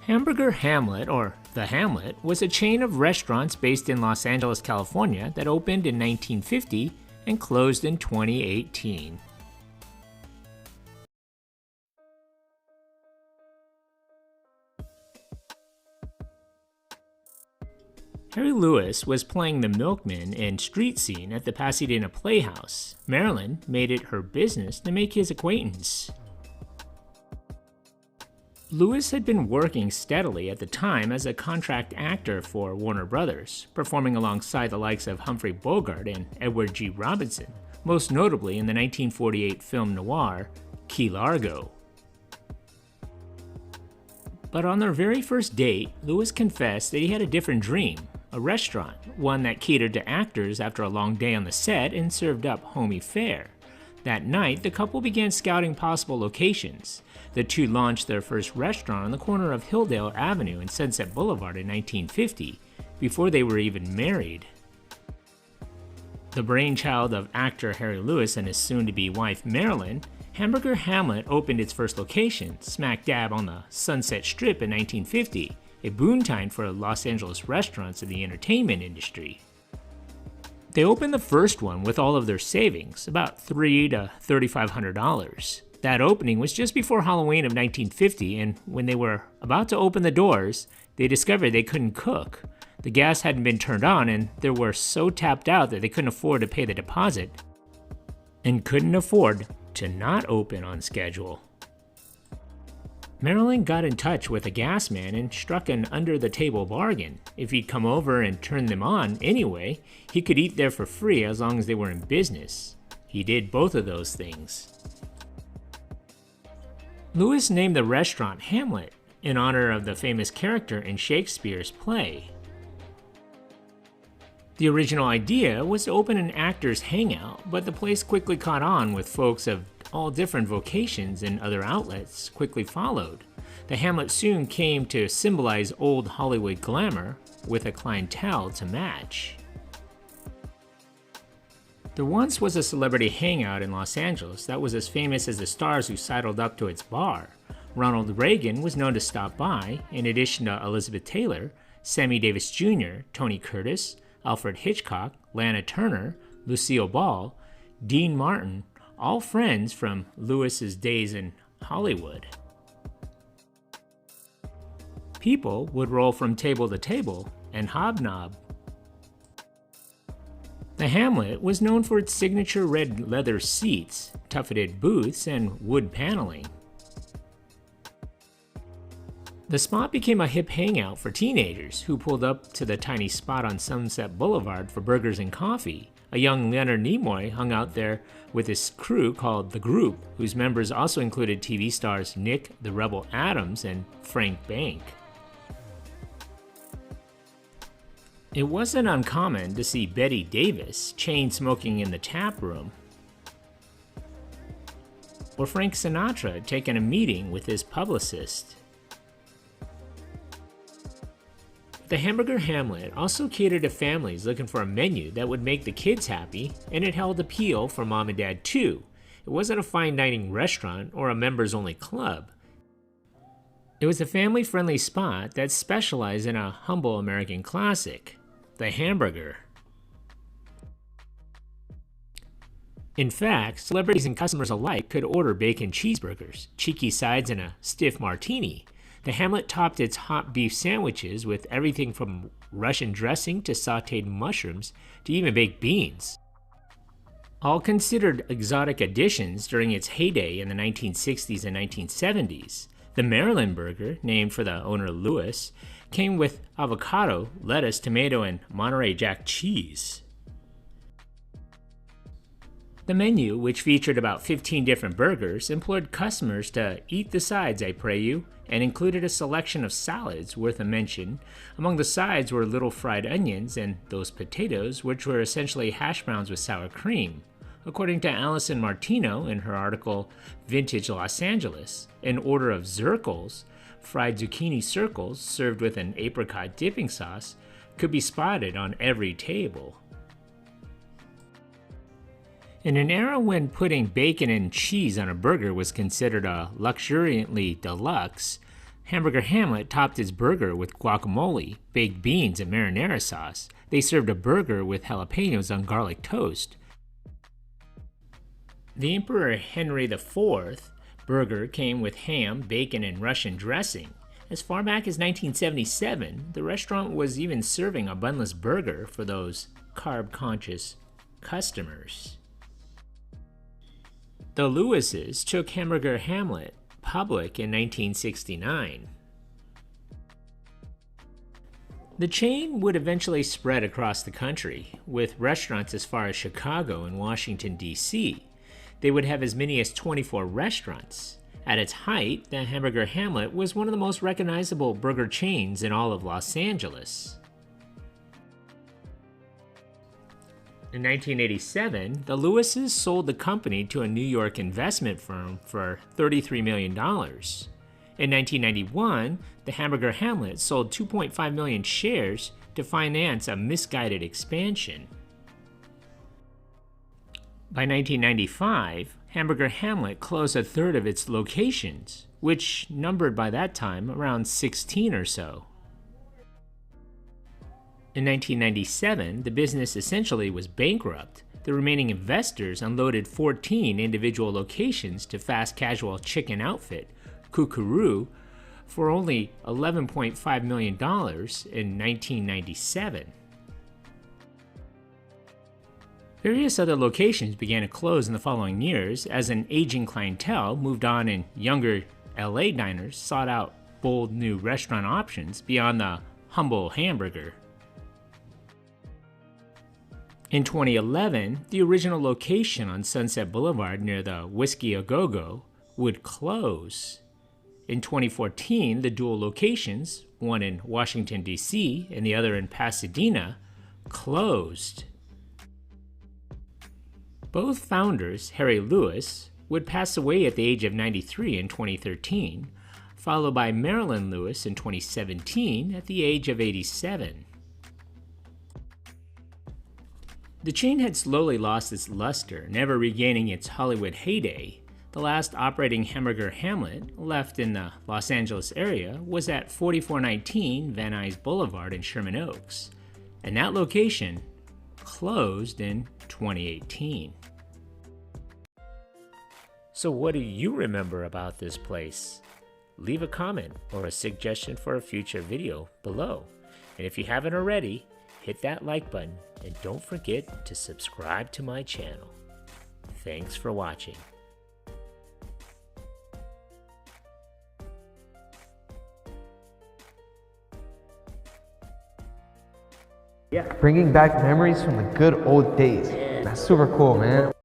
Hamburger Hamlet, or The Hamlet, was a chain of restaurants based in Los Angeles, California that opened in 1950 and closed in 2018. Harry Lewis was playing the milkman and street scene at the Pasadena Playhouse. Marilyn made it her business to make his acquaintance. Lewis had been working steadily at the time as a contract actor for Warner Brothers, performing alongside the likes of Humphrey Bogart and Edward G. Robinson, most notably in the 1948 film noir Key Largo. But on their very first date, Lewis confessed that he had a different dream, a restaurant, one that catered to actors after a long day on the set and served up homey fare. That night, the couple began scouting possible locations. The two launched their first restaurant on the corner of Hilldale Avenue and Sunset Boulevard in 1950, before they were even married. The brainchild of actor Harry Lewis and his soon-to-be wife Marilyn, Hamburger Hamlet opened its first location, smack dab on the Sunset Strip in 1950, a boon time for Los Angeles restaurants in the entertainment industry. They opened the first one with all of their savings, about $300 to $3,500. That opening was just before Halloween of 1950, and when they were about to open the doors, they discovered they couldn't cook. The gas hadn't been turned on, and they were so tapped out that they couldn't afford to pay the deposit, and couldn't afford to not open on schedule. Marilyn got in touch with a gas man and struck an under-the-table bargain. If he'd come over and turn them on anyway, he could eat there for free as long as they were in business. He did both of those things. Lewis named the restaurant Hamlet in honor of the famous character in Shakespeare's play. The original idea was to open an actor's hangout, but the place quickly caught on with folks of all different vocations, and other outlets quickly followed. The Hamlet soon came to symbolize old Hollywood glamour with a clientele to match. There once was a celebrity hangout in Los Angeles that was as famous as the stars who sidled up to its bar. Ronald Reagan was known to stop by, in addition to Elizabeth Taylor, Sammy Davis Jr., Tony Curtis, Alfred Hitchcock, Lana Turner, Lucille Ball, Dean Martin, all friends from Lewis's days in Hollywood. People would roll from table to table and hobnob. The Hamlet was known for its signature red leather seats, tufted booths, and wood paneling. The spot became a hip hangout for teenagers who pulled up to the tiny spot on Sunset Boulevard for burgers and coffee. A young Leonard Nimoy hung out there with his crew called The Group, whose members also included TV stars Nick the Rebel Adams and Frank Bank. It wasn't uncommon to see Betty Davis chain smoking in the tap room, or Frank Sinatra taking a meeting with his publicist. The Hamburger Hamlet also catered to families looking for a menu that would make the kids happy, and it held appeal for mom and dad too. It wasn't a fine dining restaurant or a members-only club. It was a family-friendly spot that specialized in a humble American classic, the hamburger. In fact, celebrities and customers alike could order bacon cheeseburgers, cheeky sides, and a stiff martini. The Hamlet topped its hot beef sandwiches with everything from Russian dressing to sautéed mushrooms to even baked beans. All considered exotic additions during its heyday in the 1960s and 1970s. The Maryland burger, named for the owner Lewis, came with avocado, lettuce, tomato, and Monterey Jack cheese. The menu, which featured about 15 different burgers, implored customers to eat the sides, I pray you, and included a selection of salads worth a mention. Among the sides were little fried onions and those potatoes, which were essentially hash browns with sour cream. According to Allison Martino in her article Vintage Los Angeles, an order of zirkles, fried zucchini circles served with an apricot dipping sauce, could be spotted on every table. In an era when putting bacon and cheese on a burger was considered a luxuriantly deluxe, Hamburger Hamlet topped its burger with guacamole, baked beans, and marinara sauce. They served a burger with jalapenos on garlic toast. The Emperor Henry IV burger came with ham, bacon, and Russian dressing. As far back as 1977, the restaurant was even serving a bunless burger for those carb-conscious customers. The Lewises took Hamburger Hamlet public in 1969. The chain would eventually spread across the country, with restaurants as far as Chicago and Washington, D.C. They would have as many as 24 restaurants. At its height, the Hamburger Hamlet was one of the most recognizable burger chains in all of Los Angeles. In 1987, the Lewises sold the company to a New York investment firm for $33 million. In 1991, the Hamburger Hamlet sold 2.5 million shares to finance a misguided expansion. By 1995, Hamburger Hamlet closed a third of its locations, which numbered by that time around 16 or so. In 1997, the business essentially was bankrupt. The remaining investors unloaded 14 individual locations to fast casual chicken outfit, Kookaroo, for only $11.5 million in 1997. Various other locations began to close in the following years as an aging clientele moved on and younger LA diners sought out bold new restaurant options beyond the humble hamburger. In 2011, the original location on Sunset Boulevard near the Whiskey A Go Go would close. In 2014, the dual locations, one in Washington, D.C. and the other in Pasadena, closed. Both founders, Harry Lewis, would pass away at the age of 93 in 2013, followed by Marilyn Lewis in 2017 at the age of 87. The chain had slowly lost its luster, never regaining its Hollywood heyday. The last operating Hamburger Hamlet left in the Los Angeles area was at 4419 Van Nuys Boulevard in Sherman Oaks, and that location closed in 2018. So what do you remember about this place? Leave a comment or a suggestion for a future video below. And if you haven't already, hit that like button and don't forget to subscribe to my channel. Thanks for watching. Bringing back memories from the good old days. That's super cool, man.